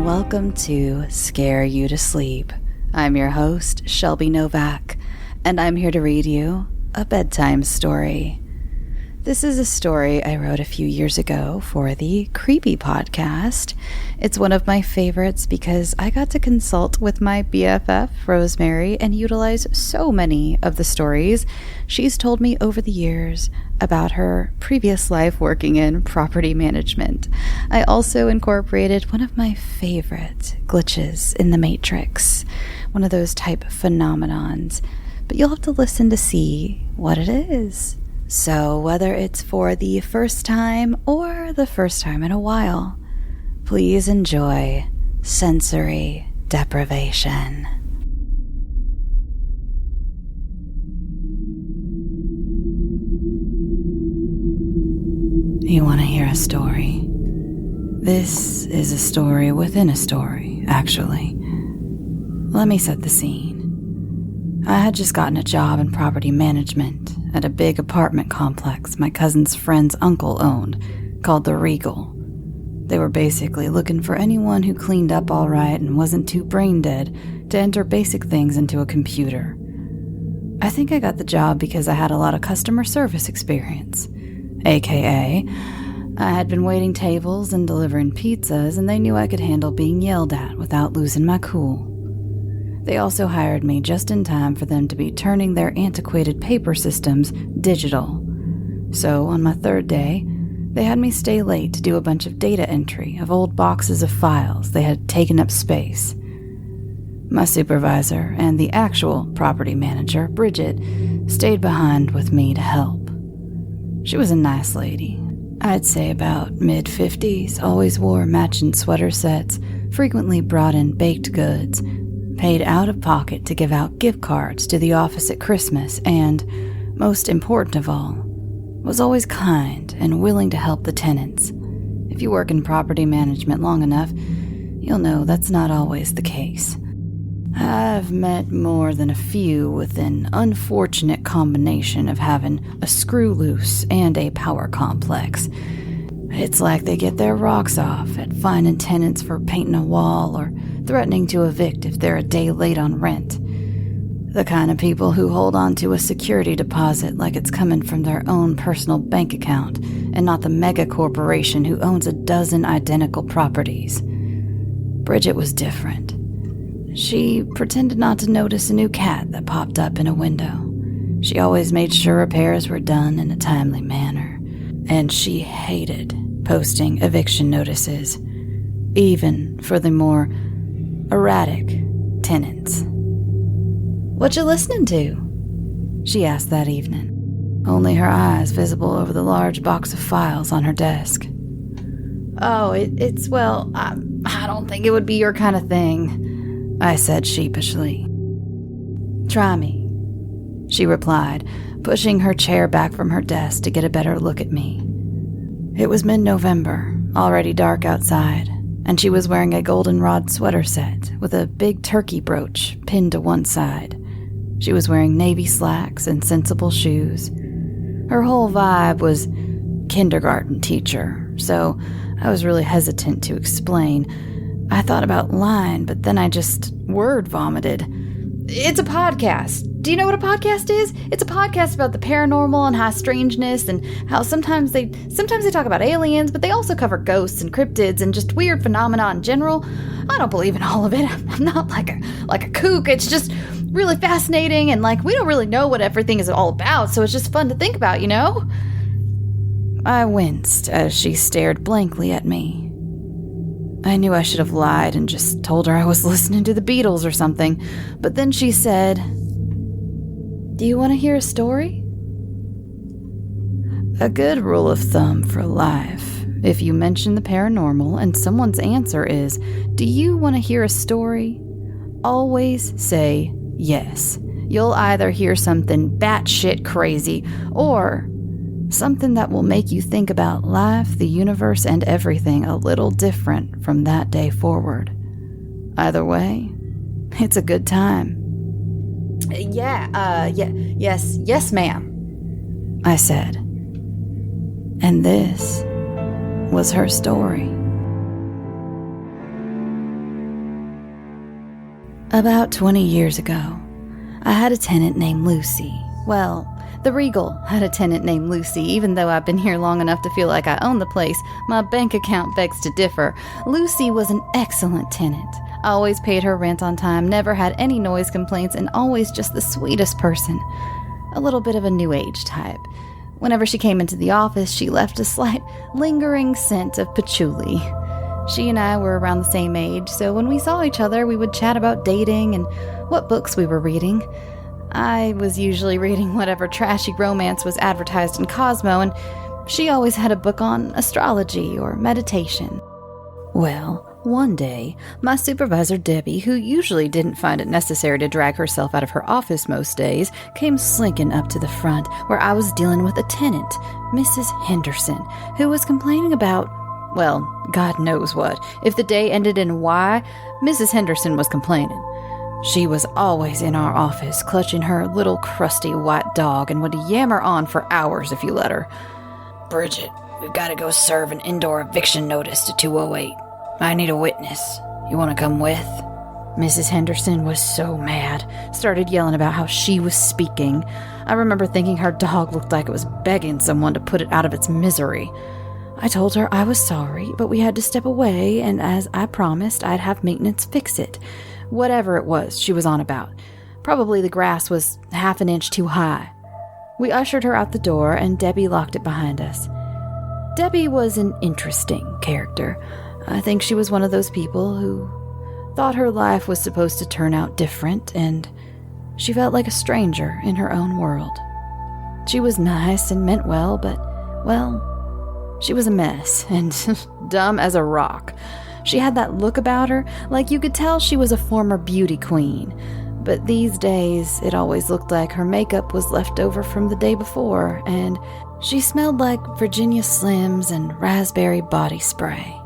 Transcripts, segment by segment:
and welcome to Scare You to Sleep. I'm your host, Shelby Novak, and I'm here to read you a bedtime story. This is a story I wrote a few years ago for the Creepy podcast. It's one of my favorites because I got to consult with my BFF, Rosemary, and utilize so many of the stories she's told me over the years about her previous life working in property management. I also incorporated one of my favorite glitches in the Matrix, one of those type phenomenons, but you'll have to listen to see what it is. So whether it's for the first time or the first time in a while, please enjoy sensory deprivation. You want to hear a story? This is a story within a story, actually. Let me set the scene. I had just gotten a job in property management at a big apartment complex my cousin's friend's uncle owned, called the Regal. They were basically looking for anyone who cleaned up all right and wasn't too brain dead to enter basic things into a computer. I think I got the job because I had a lot of customer service experience, aka I had been waiting tables and delivering pizzas, and they knew I could handle being yelled at without losing my cool. They also hired me just in time for them to be turning their antiquated paper systems digital. So on my third day, they had me stay late to do a bunch of data entry of old boxes of files they had taken up space. My supervisor and the actual property manager, Bridget, stayed behind with me to help. She was a nice lady. I'd say about mid-50s, always wore matching sweater sets, frequently brought in baked goods, paid out of pocket to give out gift cards to the office at Christmas, and, most important of all, was always kind and willing to help the tenants. If you work in property management long enough, you'll know that's not always the case. I've met more than a few with an unfortunate combination of having a screw loose and a power complex. It's like they get their rocks off at finding tenants for painting a wall or threatening to evict if they're a day late on rent. The kind of people who hold on to a security deposit like it's coming from their own personal bank account and not the mega corporation who owns a dozen identical properties. Bridget was different. She pretended not to notice a new cat that popped up in a window. She always made sure repairs were done in a timely manner, and she hated posting eviction notices, even for the more erratic tenants. "What you listening to?" she asked that evening, only her eyes visible over the large box of files on her desk. "Oh, I don't think it would be your kind of thing," I said sheepishly. "Try me," she replied, pushing her chair back from her desk to get a better look at me. It was mid-November, already dark outside, and she was wearing a goldenrod sweater set with a big turkey brooch pinned to one side. She was wearing navy slacks and sensible shoes. Her whole vibe was kindergarten teacher, so I was really hesitant to explain. I thought about lying, but then I just word vomited. "It's a podcast. Do you know what a podcast is? It's a podcast about the paranormal and high strangeness and how sometimes they talk about aliens, but they also cover ghosts and cryptids and just weird phenomena in general. I don't believe in all of it. I'm not like a kook. It's just really fascinating, and we don't really know what everything is all about, so it's just fun to think about, you know?" I winced as she stared blankly at me. I knew I should have lied and just told her I was listening to the Beatles or something, but then she said, "Do you want to hear a story?" A good rule of thumb for life: if you mention the paranormal and someone's answer is, "Do you want to hear a story?" always say yes. You'll either hear something batshit crazy or something that will make you think about life, the universe, and everything a little different from that day forward. Either way, it's a good time. Yes, ma'am," I said. And this was her story. About 20 years ago, I had a tenant named Lucy. Well, the Regal had a tenant named Lucy. Even though I've been here long enough to feel like I own the place, my bank account begs to differ. Lucy was an excellent tenant. I always paid her rent on time, never had any noise complaints, and always just the sweetest person. A little bit of a new age type. Whenever she came into the office, she left a slight, lingering scent of patchouli. She and I were around the same age, so when we saw each other, we would chat about dating and what books we were reading. I was usually reading whatever trashy romance was advertised in Cosmo, and she always had a book on astrology or meditation. Well, one day, my supervisor Debbie, who usually didn't find it necessary to drag herself out of her office most days, came slinking up to the front where I was dealing with a tenant, Mrs. Henderson, who was complaining about, well, God knows what. If the day ended in Y, Mrs. Henderson was complaining. She was always in our office, clutching her little crusty white dog, and would yammer on for hours if you let her. "Bridget, we've got to go serve an indoor eviction notice to 208. I need a witness. You want to come with?" Mrs. Henderson was so mad, started yelling about how she was speaking. I remember thinking her dog looked like it was begging someone to put it out of its misery. I told her I was sorry, but we had to step away, and as I promised, I'd have maintenance fix it. Whatever it was she was on about. Probably the grass was half an inch too high. We ushered her out the door, and Debbie locked it behind us. Debbie was an interesting character. I think she was one of those people who thought her life was supposed to turn out different, and she felt like a stranger in her own world. She was nice and meant well, but, well, she was a mess and dumb as a rock. She had that look about her, like you could tell she was a former beauty queen. But these days, it always looked like her makeup was left over from the day before, and she smelled like Virginia Slims and raspberry body spray.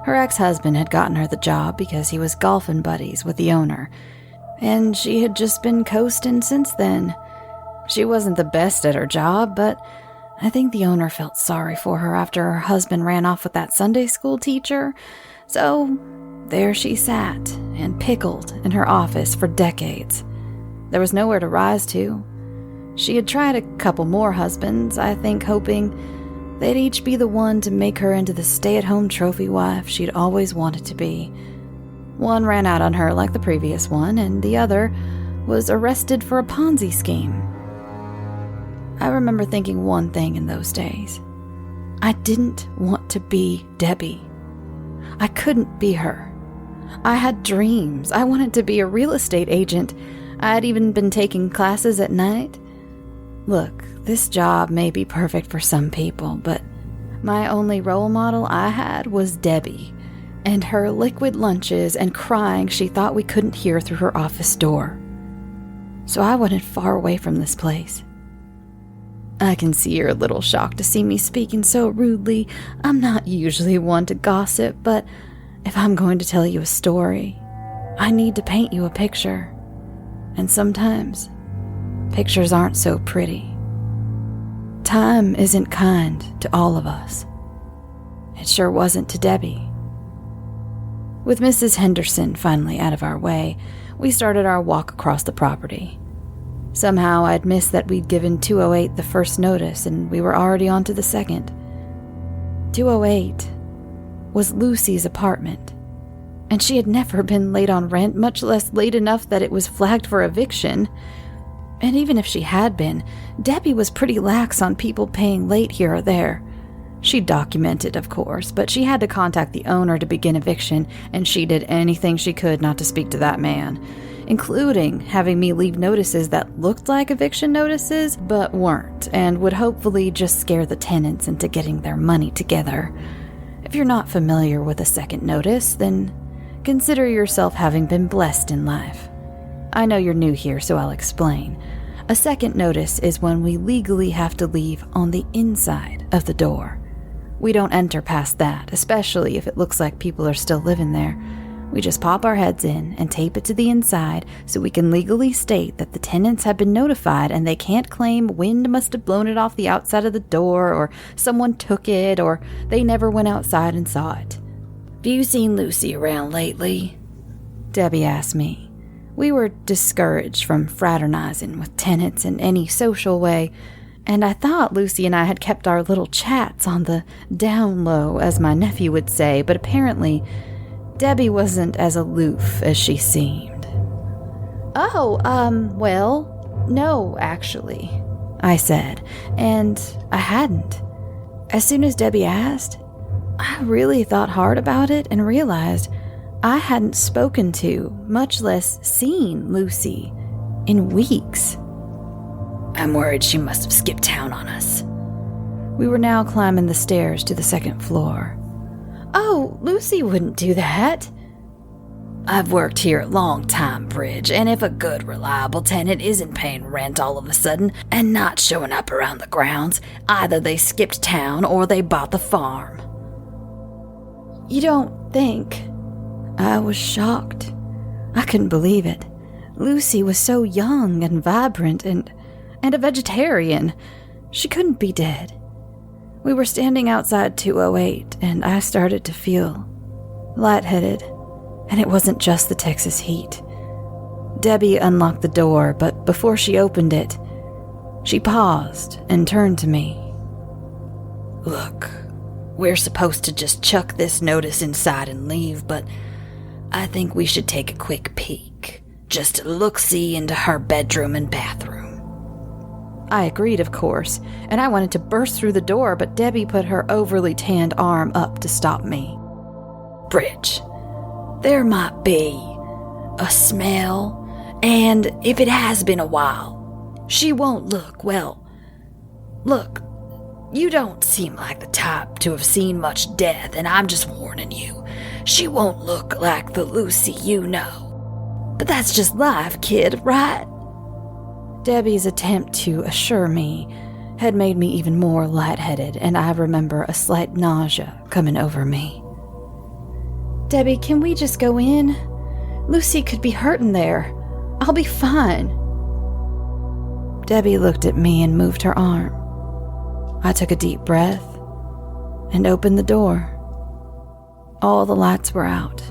Her ex-husband had gotten her the job because he was golfing buddies with the owner, and she had just been coasting since then. She wasn't the best at her job, but I think the owner felt sorry for her after her husband ran off with that Sunday school teacher. So there she sat and pickled in her office for decades. There was nowhere to rise to. She had tried a couple more husbands, I think, hoping they'd each be the one to make her into the stay-at-home trophy wife she'd always wanted to be. One ran out on her like the previous one, and the other was arrested for a Ponzi scheme. I remember thinking one thing in those days. I didn't want to be Debbie. I couldn't be her. I had dreams. I wanted to be a real estate agent. I had even been taking classes at night. Look, this job may be perfect for some people, but my only role model I had was Debbie, and her liquid lunches and crying she thought we couldn't hear through her office door. So I wanted far away from this place. I can see you're a little shocked to see me speaking so rudely. I'm not usually one to gossip, but if I'm going to tell you a story, I need to paint you a picture. And sometimes, pictures aren't so pretty. Time isn't kind to all of us. It sure wasn't to Debbie. With Mrs. Henderson finally out of our way, we started our walk across the property. Somehow I'd missed that we'd given 208 the first notice, and we were already on to the second. 208 was Lucy's apartment, and she had never been late on rent, much less late enough that it was flagged for eviction. And even if she had been, Debbie was pretty lax on people paying late here or there. She documented, of course, but she had to contact the owner to begin eviction, and she did anything she could not to speak to that man, including having me leave notices that looked like eviction notices, but weren't, and would hopefully just scare the tenants into getting their money together. If you're not familiar with a second notice, then consider yourself having been blessed in life. I know you're new here, so I'll explain. A second notice is when we legally have to leave on the inside of the door. We don't enter past that, especially if it looks like people are still living there. We just pop our heads in and tape it to the inside so we can legally state that the tenants have been notified and they can't claim wind must have blown it off the outside of the door, or someone took it, or they never went outside and saw it. "Have you seen Lucy around lately?" Debbie asked me. We were discouraged from fraternizing with tenants in any social way, and I thought Lucy and I had kept our little chats on the down low, as my nephew would say, but apparently Debbie wasn't as aloof as she seemed. "Oh, well, no, actually," I said, and I hadn't. As soon as Debbie asked, I really thought hard about it and realized I hadn't spoken to, much less seen, Lucy in weeks. "I'm worried she must have skipped town on us." We were now climbing the stairs to the second floor. "Oh, Lucy wouldn't do that." "I've worked here a long time, Bridge, and if a good, reliable tenant isn't paying rent all of a sudden and not showing up around the grounds, either they skipped town or they bought the farm." "You don't think?" I was shocked. I couldn't believe it. Lucy was so young and vibrant and a vegetarian. She couldn't be dead. We were standing outside 208, and I started to feel lightheaded, and it wasn't just the Texas heat. Debbie unlocked the door, but before she opened it, she paused and turned to me. "Look, we're supposed to just chuck this notice inside and leave, but I think we should take a quick peek, just to look-see into her bedroom and bathroom." I agreed, of course, and I wanted to burst through the door, but Debbie put her overly tanned arm up to stop me. "Bridge, there might be a smell, and if it has been a while, she won't look, well, look, you don't seem like the type to have seen much death, and I'm just warning you, she won't look like the Lucy you know. But that's just life, kid, right?" Debbie's attempt to assure me had made me even more lightheaded, and I remember a slight nausea coming over me. "Debbie, can we just go in? Lucy could be hurting there. I'll be fine." Debbie looked at me and moved her arm. I took a deep breath and opened the door. All the lights were out,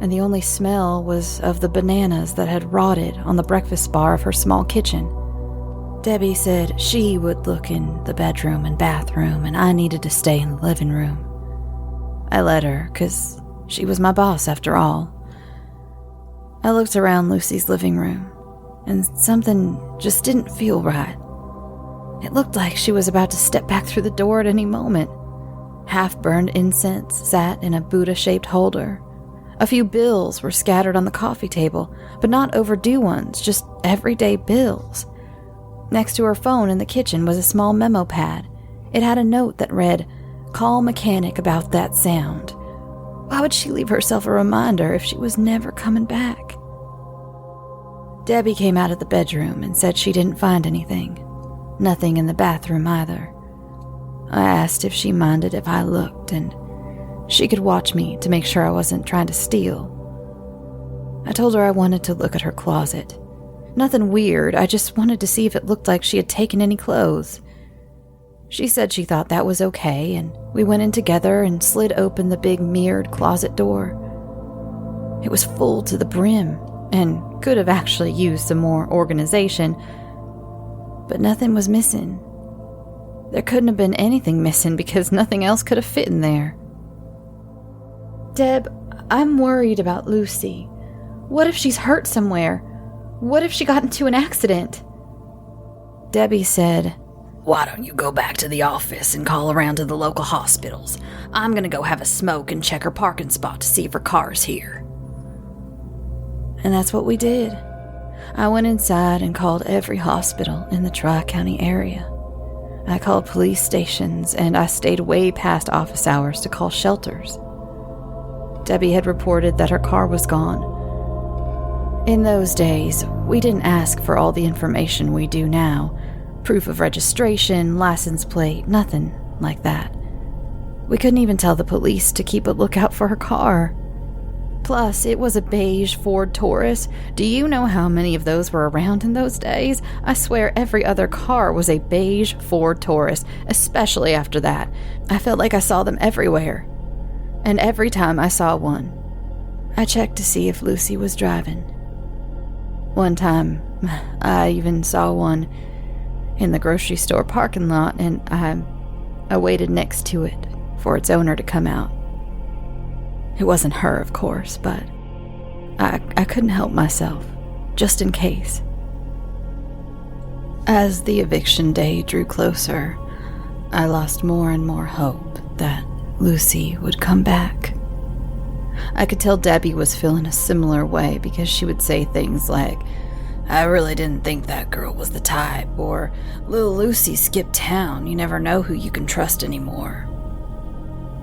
and the only smell was of the bananas that had rotted on the breakfast bar of her small kitchen. Debbie said she would look in the bedroom and bathroom, and I needed to stay in the living room. I let her, 'cause she was my boss after all. I looked around Lucy's living room, and something just didn't feel right. It looked like she was about to step back through the door at any moment. Half-burned incense sat in a Buddha-shaped holder. A few bills were scattered on the coffee table, but not overdue ones, just everyday bills. Next to her phone in the kitchen was a small memo pad. It had a note that read, "Call mechanic about that sound." Why would she leave herself a reminder if she was never coming back? Debbie came out of the bedroom and said she didn't find anything. Nothing in the bathroom either. I asked if she minded if I looked, and she could watch me to make sure I wasn't trying to steal. I told her I wanted to look at her closet. Nothing weird, I just wanted to see if it looked like she had taken any clothes. She said she thought that was okay, and we went in together and slid open the big mirrored closet door. It was full to the brim, and could have actually used some more organization, but nothing was missing. There couldn't have been anything missing because nothing else could have fit in there. "Deb, I'm worried about Lucy. What if she's hurt somewhere? What if she got into an accident?" Debbie said, "Why don't you go back to the office and call around to the local hospitals? I'm going to go have a smoke and check her parking spot to see if her car's here." And that's what we did. I went inside and called every hospital in the Tri-County area. I called police stations, and I stayed way past office hours to call shelters. Debbie had reported that her car was gone. In those days, we didn't ask for all the information we do now. Proof of registration, license plate, nothing like that. We couldn't even tell the police to keep a lookout for her car. Plus, it was a beige Ford Taurus. Do you know how many of those were around in those days? I swear every other car was a beige Ford Taurus, especially after that. I felt like I saw them everywhere. And every time I saw one, I checked to see if Lucy was driving. One time, I even saw one in the grocery store parking lot, and I waited next to it for its owner to come out. It wasn't her, of course, but I couldn't help myself, just in case. As the eviction day drew closer, I lost more and more hope that Lucy would come back. I could tell Debbie was feeling a similar way because she would say things like, "I really didn't think that girl was the type," or "Little Lucy skipped town, you never know who you can trust anymore."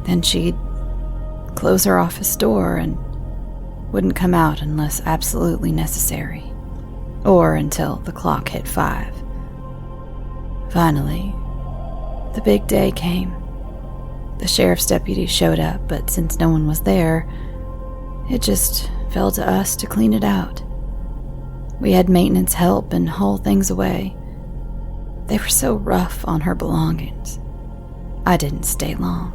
Then she'd close her office door and wouldn't come out unless absolutely necessary, or until the clock hit 5. Finally, the big day came. The sheriff's deputy showed up, but since no one was there, it just fell to us to clean it out. We had maintenance help and haul things away. They were so rough on her belongings. I didn't stay long.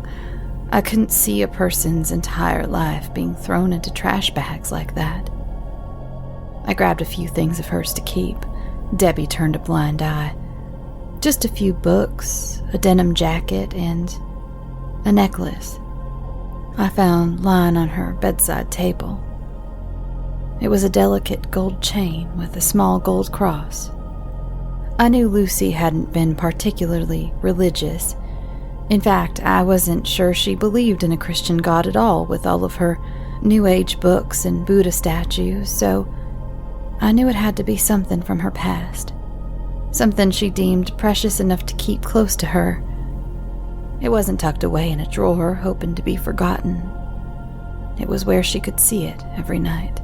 I couldn't see a person's entire life being thrown into trash bags like that. I grabbed a few things of hers to keep. Debbie turned a blind eye. Just a few books, a denim jacket, and a necklace I found lying on her bedside table. It was a delicate gold chain with a small gold cross. I knew Lucy hadn't been particularly religious. In fact, I wasn't sure she believed in a Christian God at all with all of her New Age books and Buddha statues, so I knew it had to be something from her past. Something she deemed precious enough to keep close to her. It wasn't tucked away in a drawer, hoping to be forgotten. It was where she could see it every night.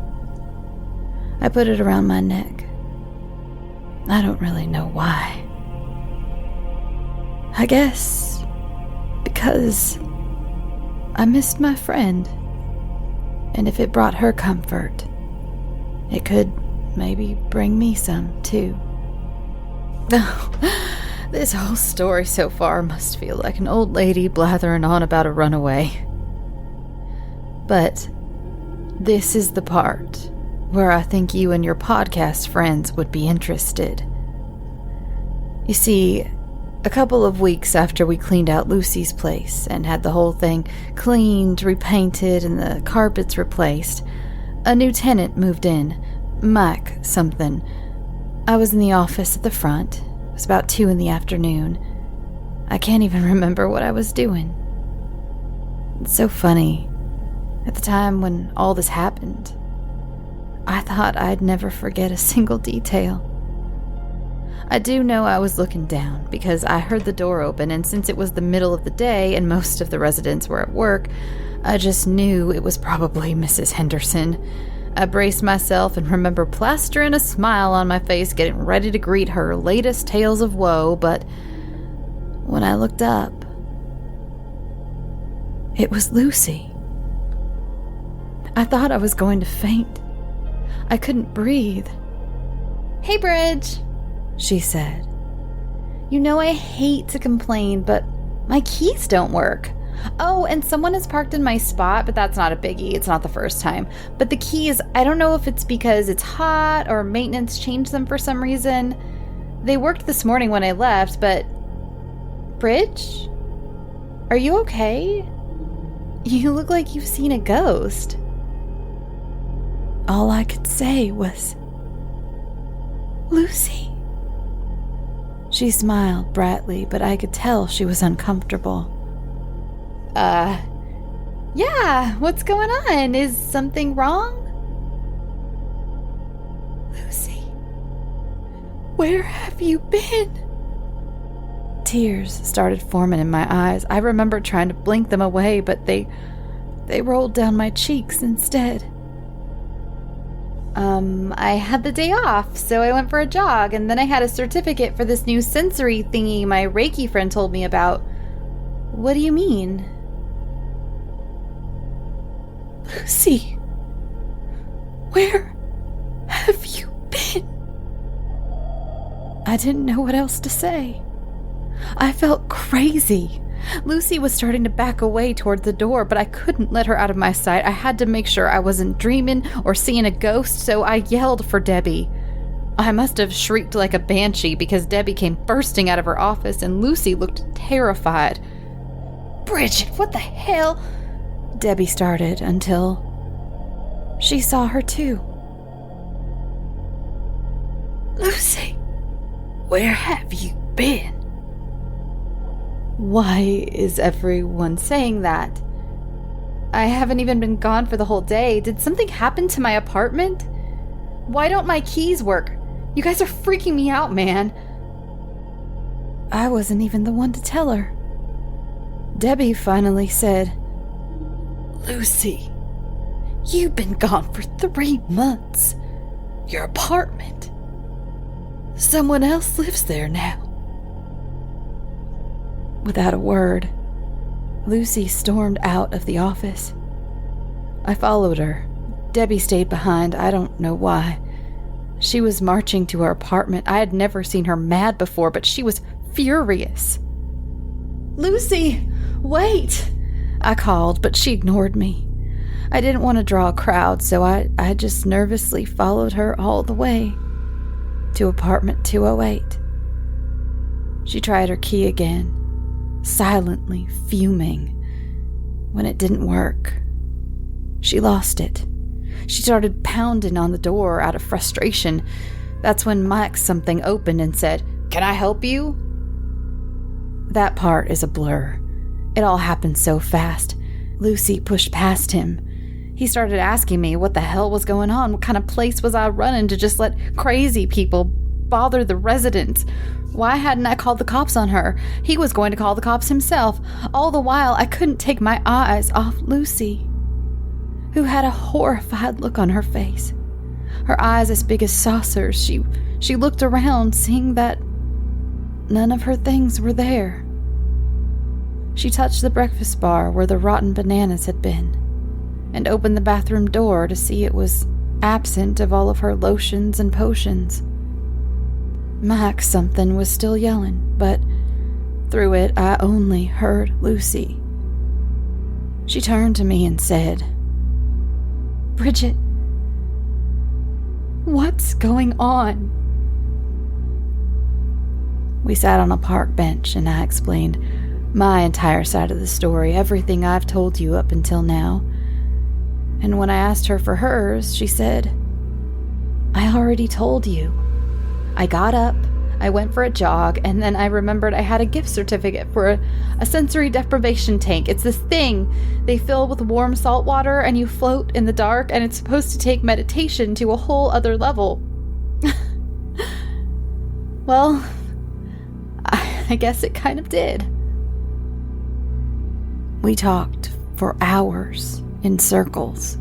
I put it around my neck. I don't really know why. I guess because I missed my friend, and if it brought her comfort, it could maybe bring me some too. This whole story so far must feel like an old lady blathering on about a runaway. But this is the part where I think you and your podcast friends would be interested. You see, a couple of weeks after we cleaned out Lucy's place and had the whole thing cleaned, repainted, and the carpets replaced, a new tenant moved in, Mike something. I was in the office at the front. It was about 2 p.m. I can't even remember what I was doing. It's so funny. At the time when all this happened, I thought I'd never forget a single detail. I do know I was looking down because I heard the door open, and since it was the middle of the day and most of the residents were at work, I just knew it was probably Mrs. Henderson. I braced myself and remember plastering a smile on my face, getting ready to greet her latest tales of woe, but when I looked up, it was Lucy. I thought I was going to faint. I couldn't breathe. "Hey, Bridge," she said. "You know I hate to complain, but my keys don't work. Oh, and someone has parked in my spot, but that's not a biggie. It's not the first time. But the keys, I don't know if it's because it's hot or maintenance changed them for some reason. They worked this morning when I left, but... Bridge? Are you okay? You look like you've seen a ghost." All I could say was, "Lucy." She smiled brightly, but I could tell she was uncomfortable. Yeah, what's going on? Is something wrong?" "Lucy, where have you been?" Tears started forming in my eyes. I remember trying to blink them away, but they rolled down my cheeks instead. I had the day off, so I went for a jog, and then I had a certificate for this new sensory thingy my Reiki friend told me about." "What do you mean?" "Lucy, where have you been?" I didn't know what else to say. I felt crazy. Lucy was starting to back away toward the door, but I couldn't let her out of my sight. I had to make sure I wasn't dreaming or seeing a ghost, so I yelled for Debbie. I must have shrieked like a banshee because Debbie came bursting out of her office and Lucy looked terrified. "Bridget, what the hell?" Debbie started until she saw her too. "Lucy, where have you been?" Why is everyone saying that? I haven't even been gone for the whole day. Did something happen to my apartment? Why don't my keys work? You guys are freaking me out, man. I wasn't even the one to tell her. Debbie finally said, "Lucy, you've been gone for 3 months. Your apartment. Someone else lives there now." Without a word, Lucy stormed out of the office. I followed her. Debbie stayed behind. I don't know why. She was marching to her apartment. I had never seen her mad before, but she was furious. "Lucy, wait!" I called, but she ignored me. I didn't want to draw a crowd, so I just nervously followed her all the way to apartment 208. She tried her key again, silently fuming. When it didn't work, she lost it. She started pounding on the door out of frustration. That's when Mike something opened and said, "Can I help you?" That part is a blur. It all happened so fast. Lucy pushed past him. He started asking me what the hell was going on. What kind of place was I running to just let crazy people bother the residents? Why hadn't I called the cops on her? He was going to call the cops himself. All the while, I couldn't take my eyes off Lucy, who had a horrified look on her face. Her eyes as big as saucers. She looked around, seeing that none of her things were there. She touched the breakfast bar where the rotten bananas had been, and opened the bathroom door to see it was absent of all of her lotions and potions. Mike something was still yelling, but through it I only heard Lucy. She turned to me and said, "Bridget, what's going on?" We sat on a park bench and I explained my entire side of the story, everything I've told you up until now. And when I asked her for hers, she said, "I already told you. I got up, I went for a jog, and then I remembered I had a gift certificate for a sensory deprivation tank. It's this thing they fill with warm salt water and you float in the dark, and it's supposed to take meditation to a whole other level." Well, I guess it kind of did. We talked for hours in circles.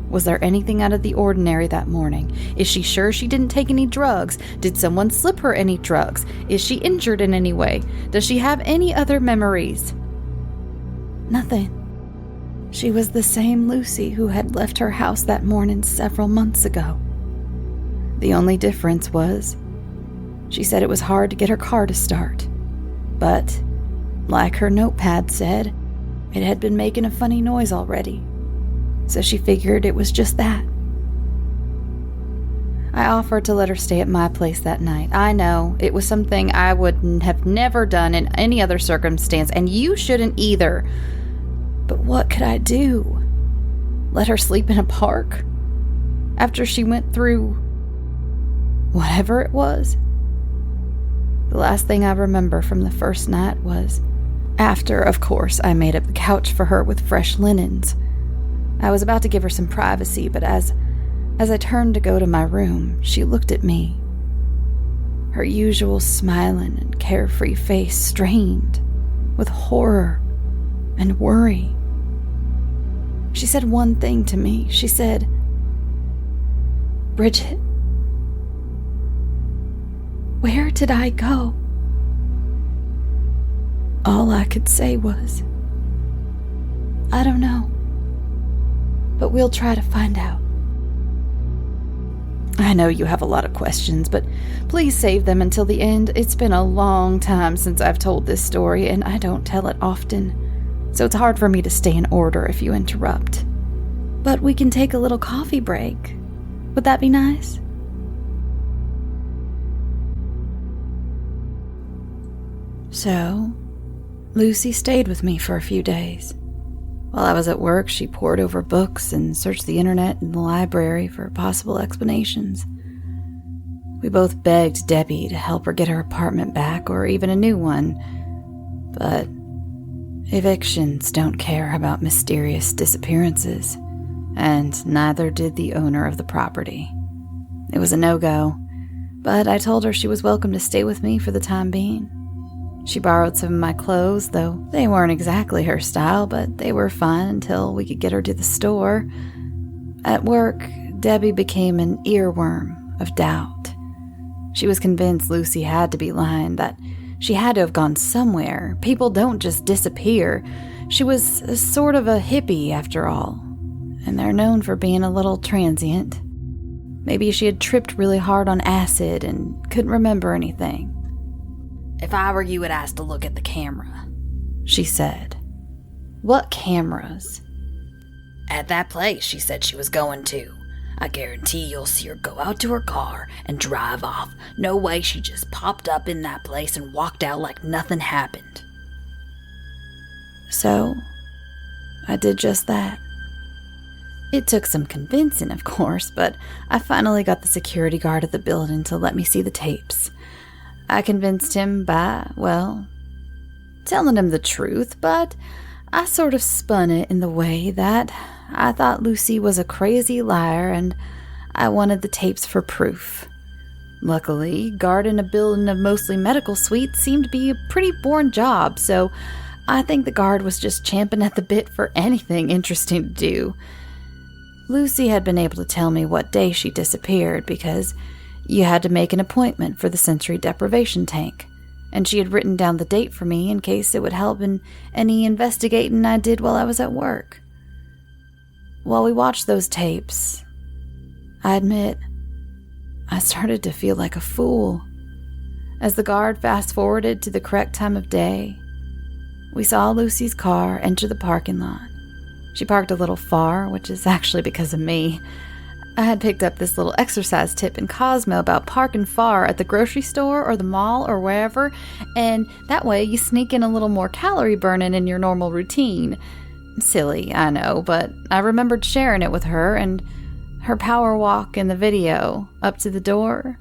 Was there anything out of the ordinary that morning? Is she sure she didn't take any drugs? Did someone slip her any drugs? Is she injured in any way? Does she have any other memories? Nothing. She was the same Lucy who had left her house that morning several months ago. The only difference was, she said it was hard to get her car to start. But, like her notepad said, it had been making a funny noise already. So she figured it was just that. I offered to let her stay at my place that night. I know, it was something I would have never done in any other circumstance, and you shouldn't either. But what could I do? Let her sleep in a park? After she went through whatever it was? The last thing I remember from the first night was, after, of course, I made up the couch for her with fresh linens. I was about to give her some privacy, but as I turned to go to my room, she looked at me. Her usual smiling and carefree face strained with horror and worry. She said one thing to me. She said, "Bridget, where did I go?" All I could say was, "I don't know, but we'll try to find out." I know you have a lot of questions, but please save them until the end. It's been a long time since I've told this story, and I don't tell it often, so it's hard for me to stay in order if you interrupt. But we can take a little coffee break. Would that be nice? So, Lucy stayed with me for a few days. While I was at work, she pored over books and searched the internet and the library for possible explanations. We both begged Debbie to help her get her apartment back or even a new one, but evictions don't care about mysterious disappearances, and neither did the owner of the property. It was a no-go, but I told her she was welcome to stay with me for the time being. She borrowed some of my clothes, though they weren't exactly her style, but they were fun until we could get her to the store. At work, Debbie became an earworm of doubt. She was convinced Lucy had to be lying, that she had to have gone somewhere. People don't just disappear. She was sort of a hippie, after all, and they're known for being a little transient. Maybe she had tripped really hard on acid and couldn't remember anything. "If I were you, I'd ask to look at the camera," she said. "What cameras?" "At that place she said she was going to. I guarantee you'll see her go out to her car and drive off. No way she just popped up in that place and walked out like nothing happened." So, I did just that. It took some convincing, of course, but I finally got the security guard at the building to let me see the tapes. I convinced him by, telling him the truth, but I sort of spun it in the way that I thought Lucy was a crazy liar and I wanted the tapes for proof. Luckily, guarding a building of mostly medical suites seemed to be a pretty boring job, so I think the guard was just champing at the bit for anything interesting to do. Lucy had been able to tell me what day she disappeared because you had to make an appointment for the sensory deprivation tank, and she had written down the date for me in case it would help in any investigating I did while I was at work. While we watched those tapes, I admit, I started to feel like a fool. As the guard fast-forwarded to the correct time of day, we saw Lucy's car enter the parking lot. She parked a little far, which is actually because of me. I had picked up this little exercise tip in Cosmo about parking far at the grocery store or the mall or wherever, and that way you sneak in a little more calorie burning in your normal routine. Silly, I know, but I remembered sharing it with her, and her power walk in the video up to the door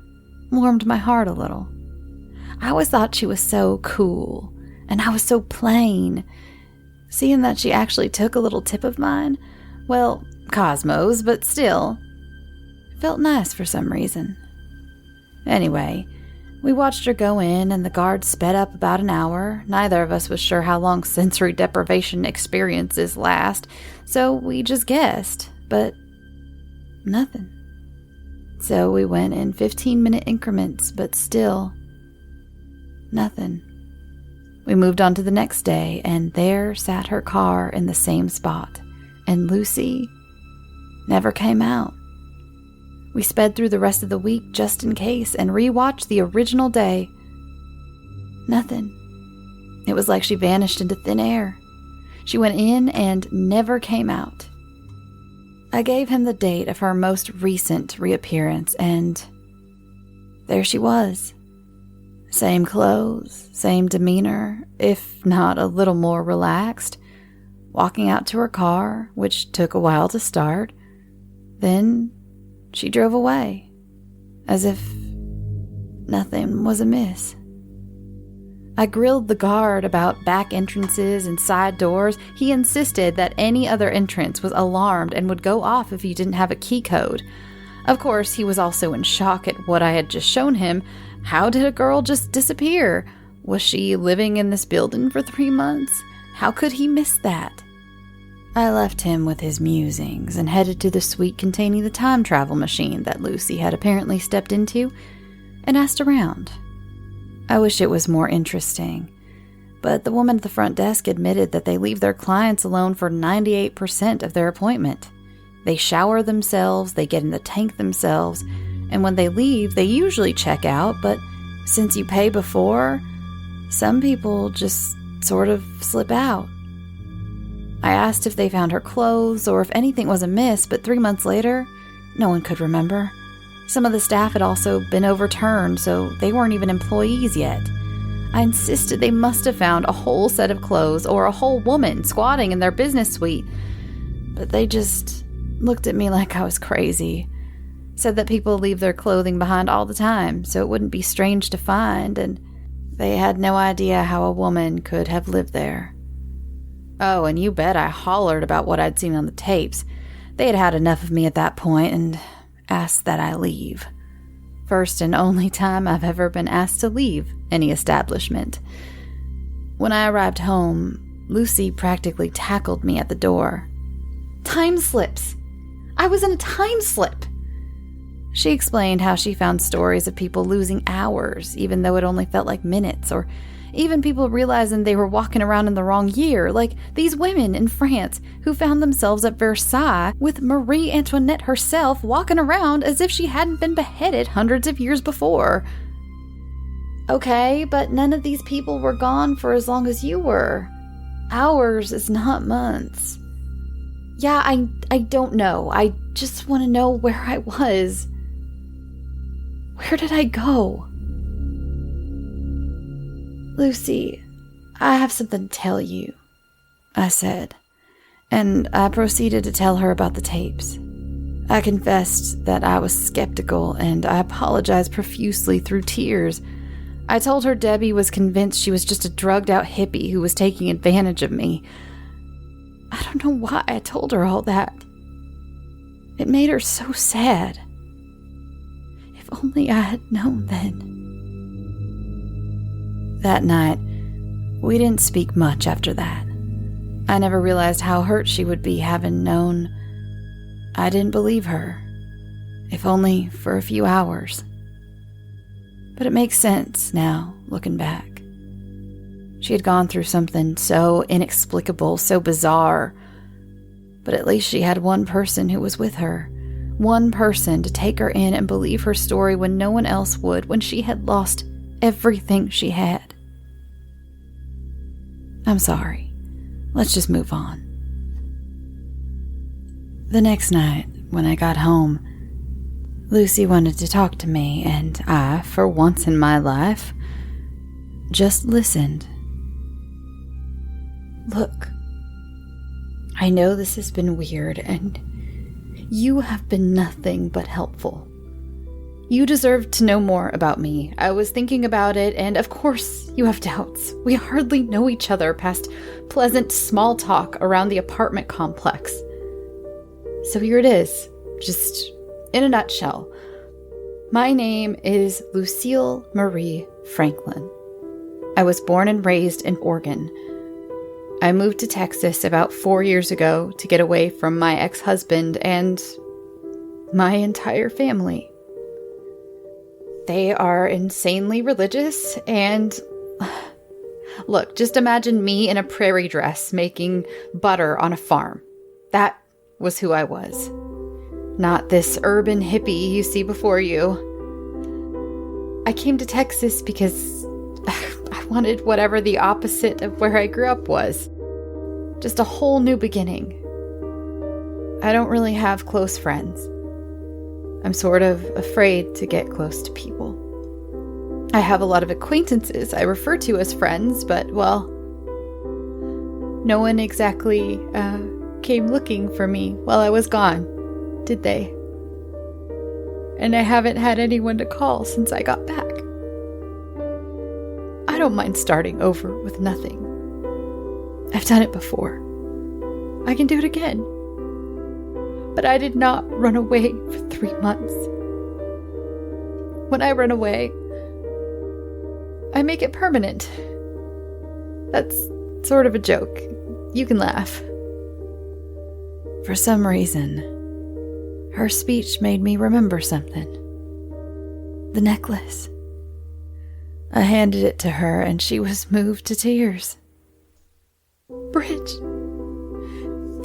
warmed my heart a little. I always thought she was so cool, and I was so plain. Seeing that she actually took a little tip of mine, Cosmo's, but still, felt nice for some reason. Anyway, we watched her go in, and the guard sped up about an hour. Neither of us was sure how long sensory deprivation experiences last, so we just guessed, but nothing. So we went in 15-minute increments, but still, nothing. We moved on to the next day, and there sat her car in the same spot, and Lucy never came out. We sped through the rest of the week just in case and rewatched the original day. Nothing. It was like she vanished into thin air. She went in and never came out. I gave him the date of her most recent reappearance, and there she was. Same clothes, same demeanor, if not a little more relaxed, walking out to her car, which took a while to start. Then she drove away, as if nothing was amiss. I grilled the guard about back entrances and side doors. He insisted that any other entrance was alarmed and would go off if you didn't have a key code. Of course, he was also in shock at what I had just shown him. How did a girl just disappear? Was she living in this building for 3 months? How could he miss that? I left him with his musings and headed to the suite containing the time travel machine that Lucy had apparently stepped into and asked around. I wish it was more interesting, but the woman at the front desk admitted that they leave their clients alone for 98% of their appointment. They shower themselves, they get in the tank themselves, and when they leave, they usually check out, but since you pay before, some people just sort of slip out. I asked if they found her clothes or if anything was amiss, but 3 months later, no one could remember. Some of the staff had also been overturned, so they weren't even employees yet. I insisted they must have found a whole set of clothes or a whole woman squatting in their business suite, but they just looked at me like I was crazy. Said that people leave their clothing behind all the time, so it wouldn't be strange to find, and they had no idea how a woman could have lived there. Oh, and you bet I hollered about what I'd seen on the tapes. They had had enough of me at that point and asked that I leave. First and only time I've ever been asked to leave any establishment. When I arrived home, Lucy practically tackled me at the door. Time slips. I was in a time slip. She explained how she found stories of people losing hours, even though it only felt like minutes, or even people realizing they were walking around in the wrong year, like these women in France who found themselves at Versailles with Marie Antoinette herself walking around as if she hadn't been beheaded hundreds of years before. Okay, but none of these people were gone for as long as you were. Hours is not months. Yeah, I don't know. I just want to know where I was. Where did I go? Lucy, I have something to tell you, I said, and I proceeded to tell her about the tapes. I confessed that I was skeptical, and I apologized profusely through tears. I told her Debbie was convinced she was just a drugged-out hippie who was taking advantage of me. I don't know why I told her all that. It made her so sad. If only I had known then. That night, we didn't speak much after that. I never realized how hurt she would be having known I didn't believe her, if only for a few hours. But it makes sense now, looking back. She had gone through something so inexplicable, so bizarre, but at least she had one person who was with her, one person to take her in and believe her story when no one else would, when she had lost everything she had. I'm sorry. Let's just move on. The next night, when I got home, Lucy wanted to talk to me, and I, for once in my life, just listened. Look, I know this has been weird, and you have been nothing but helpful. You deserve to know more about me. I was thinking about it, and of course you have doubts. We hardly know each other past pleasant small talk around the apartment complex. So here it is, just in a nutshell. My name is Lucille Marie Franklin. I was born and raised in Oregon. I moved to Texas about 4 years ago to get away from my ex-husband and my entire family. They are insanely religious, and look, just imagine me in a prairie dress making butter on a farm. That was who I was. Not this urban hippie you see before you. I came to Texas because I wanted whatever the opposite of where I grew up was. Just a whole new beginning. I don't really have close friends. I'm sort of afraid to get close to people. I have a lot of acquaintances I refer to as friends, but, well, no one exactly came looking for me while I was gone, did they? And I haven't had anyone to call since I got back. I don't mind starting over with nothing. I've done it before. I can do it again. But I did not run away for 3 months. When I run away, I make it permanent. That's sort of a joke. You can laugh. For some reason, her speech made me remember something. The necklace. I handed it to her, and she was moved to tears. Bridge,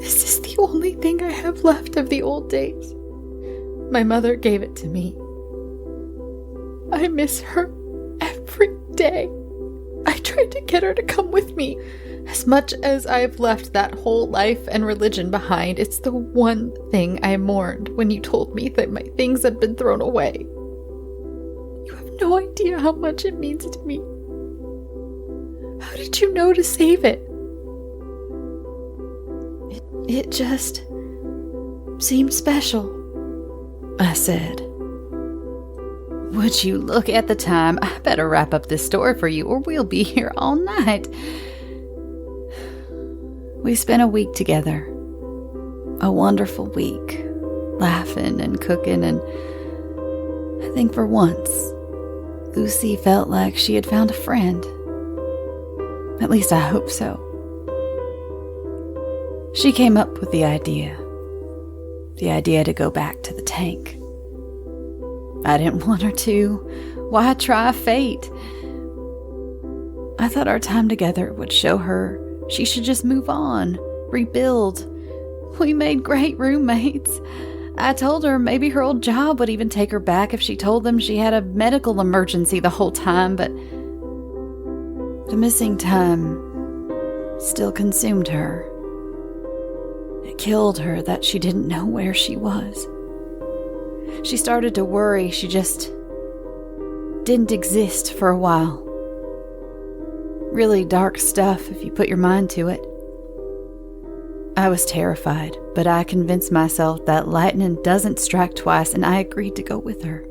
this is the only thing I have left of the old days. My mother gave it to me I miss her every day. I tried to get her to come with me. As much as I've left that whole life and religion behind, it's the one thing I mourned when you told me that my things had been thrown away. You have no idea how much it means to me. How did you know to save it? It just seemed special, I said. Would you look at the time? I better wrap up this story for you or we'll be here all night. We spent a week together. A wonderful week. Laughing and cooking, and I think for once, Lucy felt like she had found a friend. At least I hope so. She came up with the idea to go back to the tank. I didn't want her to. Why try fate? I thought our time together would show her she should just move on, rebuild. We made great roommates. I told her maybe her old job would even take her back if she told them she had a medical emergency the whole time, but the missing time still consumed her. It killed her that she didn't know where she was. She started to worry she just didn't exist for a while. Really dark stuff if you put your mind to it. I was terrified, but I convinced myself that lightning doesn't strike twice, and I agreed to go with her.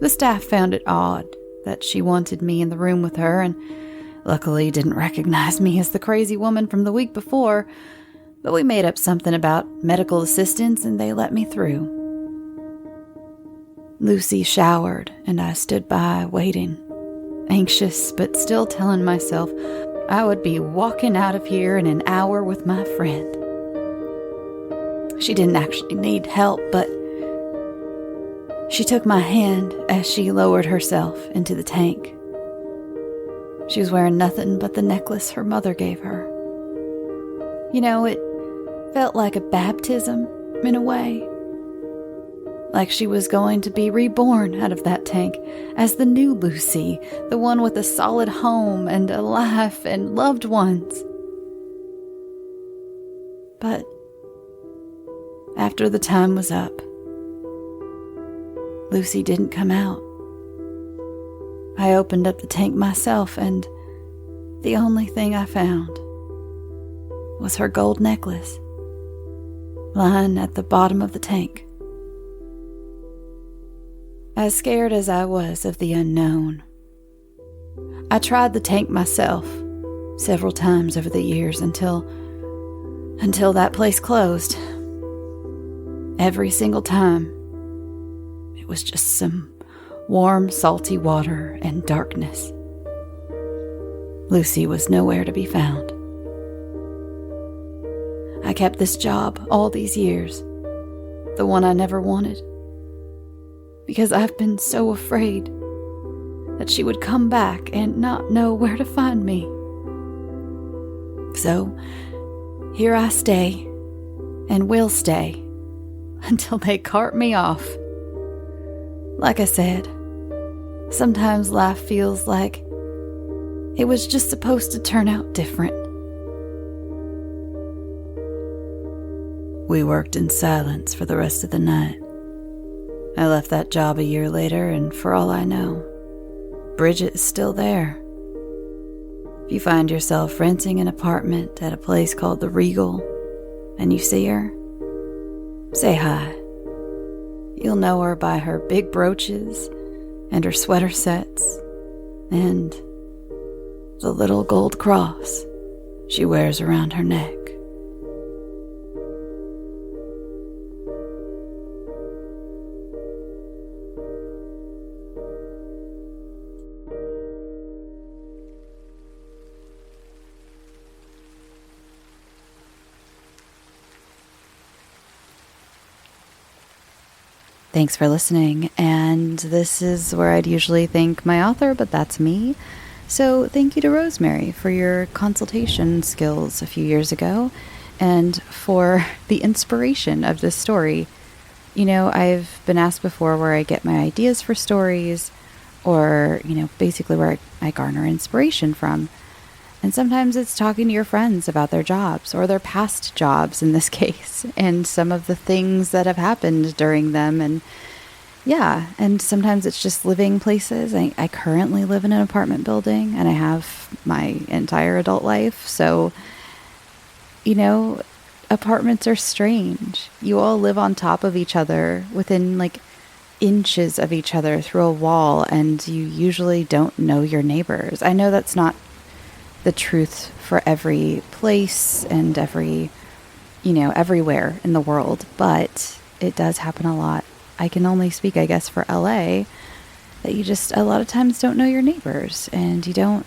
The staff found it odd that she wanted me in the room with her, and luckily didn't recognize me as the crazy woman from the week before, but we made up something about medical assistance and they let me through. Lucy showered, and I stood by waiting, anxious but still telling myself I would be walking out of here in an hour with my friend. She didn't actually need help, but she took my hand as she lowered herself into the tank. She was wearing nothing but the necklace her mother gave her. You know, it felt like a baptism in a way. Like she was going to be reborn out of that tank as the new Lucy, the one with a solid home and a life and loved ones. But after the time was up, Lucy didn't come out. I opened up the tank myself, and the only thing I found was her gold necklace, lying at the bottom of the tank. As scared as I was of the unknown, I tried the tank myself several times over the years until that place closed. Every single time, it was just some warm, salty water and darkness. Lucy was nowhere to be found. I kept this job all these years, the one I never wanted, because I've been so afraid that she would come back and not know where to find me. So, here I stay, and will stay, until they cart me off. Like I said, sometimes life feels like it was just supposed to turn out different. We worked in silence for the rest of the night. I left that job a year later, and for all I know, Bridget is still there. If you find yourself renting an apartment at a place called the Regal, and you see her, say hi. You'll know her by her big brooches and her sweater sets and the little gold cross she wears around her neck. Thanks for listening, and this is where I'd usually thank my author, but that's me. So thank you to Rosemary for your consultation skills a few years ago, and for the inspiration of this story. I've been asked before where I get my ideas for stories, or, basically where I garner inspiration from. And sometimes it's talking to your friends about their jobs, or their past jobs in this case, and some of the things that have happened during them. And and sometimes it's just living places. I currently live in an apartment building, and I have my entire adult life. So, apartments are strange. You all live on top of each other, within like inches of each other through a wall, and you usually don't know your neighbors. I know that's not the truth for every place and everywhere in the world, but it does happen a lot. I can only speak, I guess, for LA, that you just a lot of times don't know your neighbors, and you don't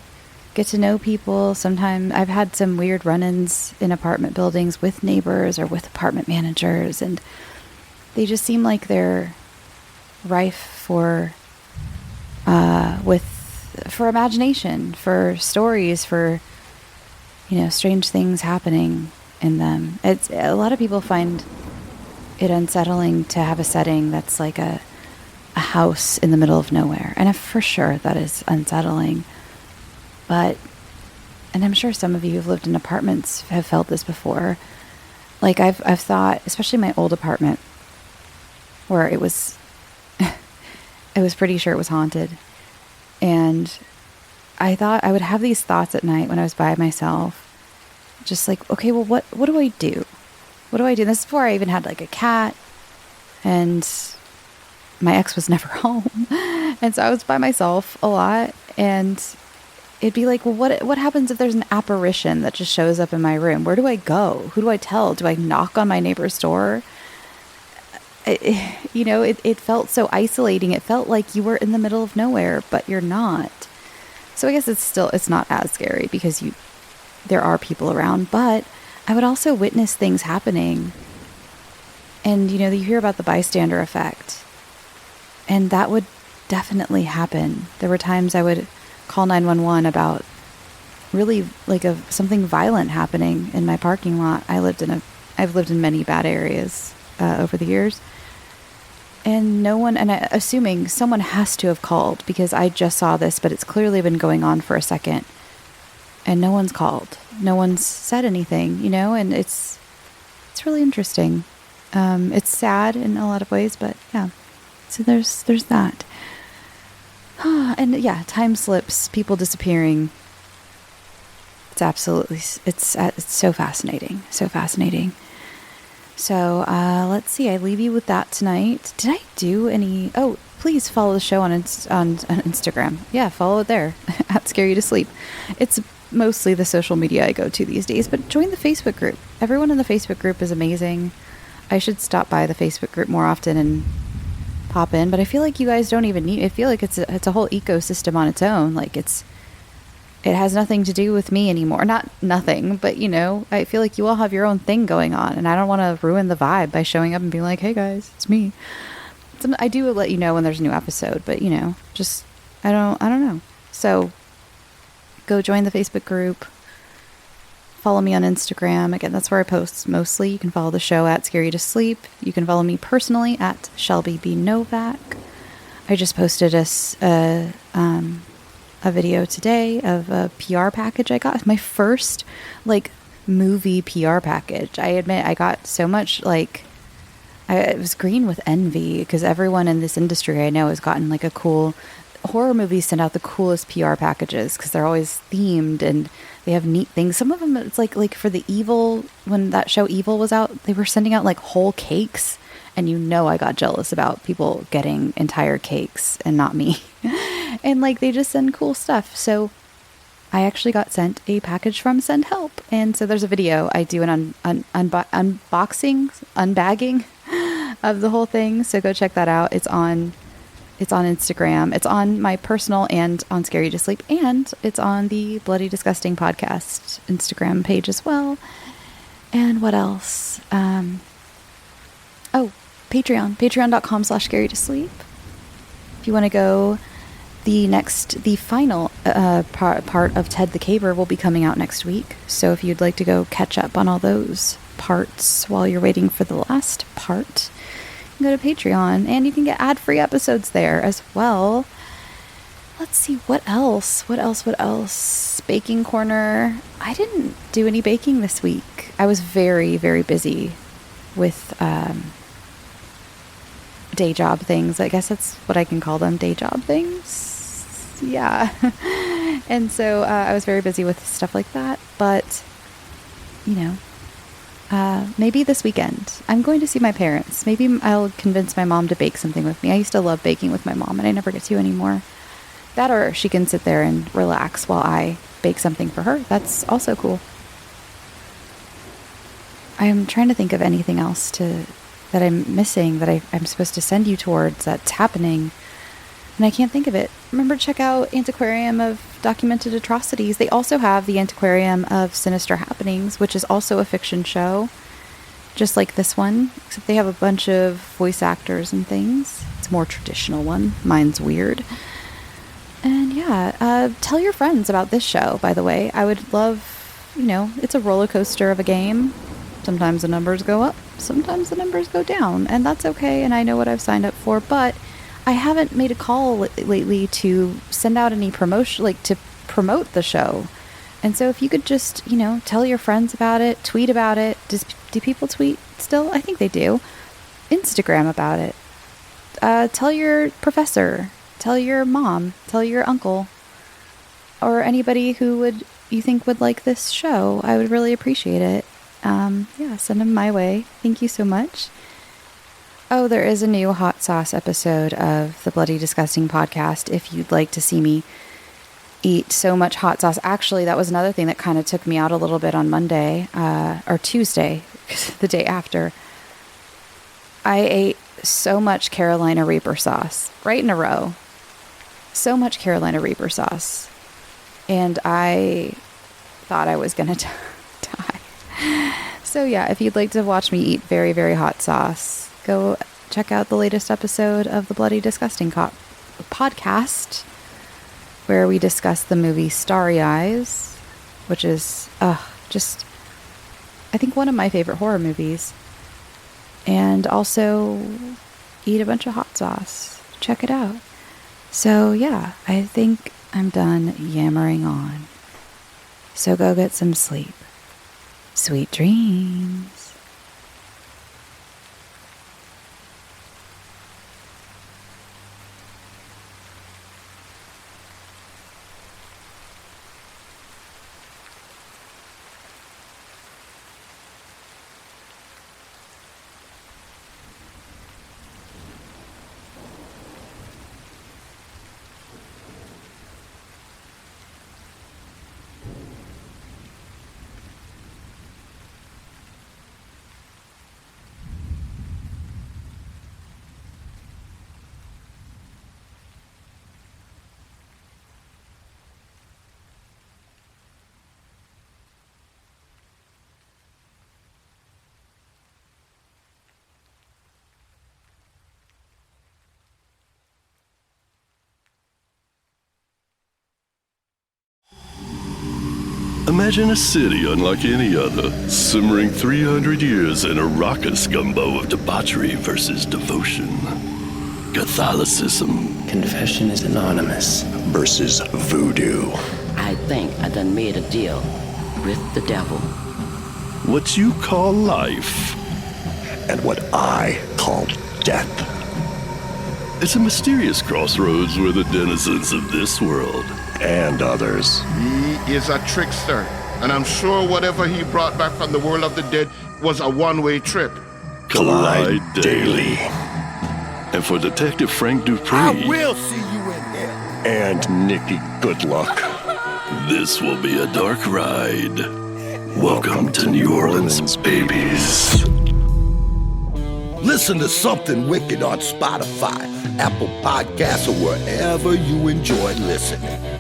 get to know people. Sometimes I've had some weird run-ins in apartment buildings with neighbors or with apartment managers, and they just seem like they're rife for imagination, for stories, for strange things happening in them. It's a lot of people find it unsettling to have a setting that's like a house in the middle of nowhere, and for sure that is unsettling. And I'm sure some of you who've lived in apartments have felt this before. Like I've thought, especially my old apartment, where it was pretty sure it was haunted. And I thought I would have these thoughts at night when I was by myself. Just like, okay, well, what do I do? What do I do? This is before I even had like a cat, and my ex was never home. And so I was by myself a lot, and it'd be like, well, what happens if there's an apparition that just shows up in my room? Where do I go? Who do I tell? Do I knock on my neighbor's door? It felt so isolating. It felt like you were in the middle of nowhere, but you're not. So I guess it's not as scary because there are people around, but I would also witness things happening. And, you hear about the bystander effect, and that would definitely happen. There were times I would call 911 about really like something violent happening in my parking lot. I've lived in many bad areas over the years, and assuming someone has to have called, because I just saw this, but it's clearly been going on for a second, and no one's called. No one's said anything, and it's really interesting. It's sad in a lot of ways, but yeah. So there's that. And yeah, time slips, people disappearing. It's so fascinating. So fascinating. So let's see. I leave you with that tonight. Did I do any? Oh, please follow the show on Instagram. Yeah, follow it there at scareyoutosleep. It's mostly the social media I go to these days, but join the Facebook group. Everyone in the Facebook group is amazing. I should stop by the Facebook group more often and pop in, but I feel like you guys don't even need. I feel like it's a whole ecosystem on its own. Like it has nothing to do with me anymore. Not nothing, but I feel like you all have your own thing going on, and I don't want to ruin the vibe by showing up and being like, "Hey guys, it's me." I do let you know when there's a new episode, but just I don't know. So go join the Facebook group. Follow me on Instagram. Again, that's where I post mostly. You can follow the show at scareyoutosleep. You can follow me personally at Shelby B. Novak. I just posted a video today of a PR package I got. My first movie PR package. I admit I got so much it was green with envy, because everyone in this industry I know has gotten a cool horror movies. Send out the coolest PR packages because they're always themed and they have neat things. Some of them, it's like for the Evil, when that show Evil was out, they were sending out whole cakes, and I got jealous about people getting entire cakes and not me. And they just send cool stuff. So I actually got sent a package from Send Help, and so there's a video I do an unboxing, unbagging of the whole thing. So go check that out. It's on Instagram. It's on my personal and on Scare You to Sleep, and it's on the Bloody Disgusting podcast Instagram page as well. And what else? Patreon. Patreon.com/scareyoutosleep. If you want to go, the final part of Ted the Caver will be coming out next week. So if you'd like to go catch up on all those parts while you're waiting for the last part, can go to Patreon, and you can get ad-free episodes there as well. Let's see, what else? Baking corner. I didn't do any baking this week. I was very, very busy with day job things. I guess that's what I can call them, day job things. Yeah. And so I was very busy with stuff like that. But, maybe this weekend I'm going to see my parents. Maybe I'll convince my mom to bake something with me. I used to love baking with my mom, and I never get to anymore. That, or she can sit there and relax while I bake something for her. That's also cool. I'm trying to think of anything else that I'm missing that I'm supposed to send you towards that's happening, and I can't think of it. Remember, check out Antiquarium of Documented Atrocities. They also have the Antiquarium of Sinister Happenings, which is also a fiction show, just like this one, except they have a bunch of voice actors and things. It's a more traditional one. Mine's weird. And yeah, tell your friends about this show, by the way. I would love, it's a roller coaster of a game. Sometimes the numbers go up, sometimes the numbers go down, and that's okay, and I know what I've signed up for, but I haven't made a call lately to send out any promotion, to promote the show. And so if you could just, tell your friends about it, tweet about it. Do people tweet still? I think they do. Instagram about it. Tell your professor. Tell your mom, tell your uncle, or anybody who you think would like this show. I would really appreciate it. Send them my way. Thank you so much. Oh, there is a new hot sauce episode of the Bloody Disgusting podcast if you'd like to see me eat so much hot sauce. Actually, that was another thing that kind of took me out a little bit on Monday, or Tuesday, the day after. I ate so much Carolina Reaper sauce right in a row. So much Carolina Reaper sauce. And I thought I was going to die. So yeah, if you'd like to watch me eat very, very hot sauce, go check out the latest episode of the Bloody Disgusting podcast, where we discuss the movie Starry Eyes, which is just, I think, one of my favorite horror movies. And also eat a bunch of hot sauce. Check it out. So yeah, I think I'm done yammering on. So go get some sleep. Sweet dreams. Imagine a city unlike any other, simmering 300 years in a raucous gumbo of debauchery versus devotion. Catholicism. Confession is anonymous versus voodoo. I think I done made a deal with the devil. What you call life. And what I call death. It's a mysterious crossroads where the denizens of this world and others. He is a trickster, and I'm sure whatever he brought back from the world of the dead was a one-way trip. Collide daily. And for Detective Frank Dupree, I will see you in there. And Nikki Goodluck, this will be a dark ride. Welcome to New Orleans, babies. Listen to Something Wicked on Spotify, Apple Podcasts, or wherever you enjoy listening.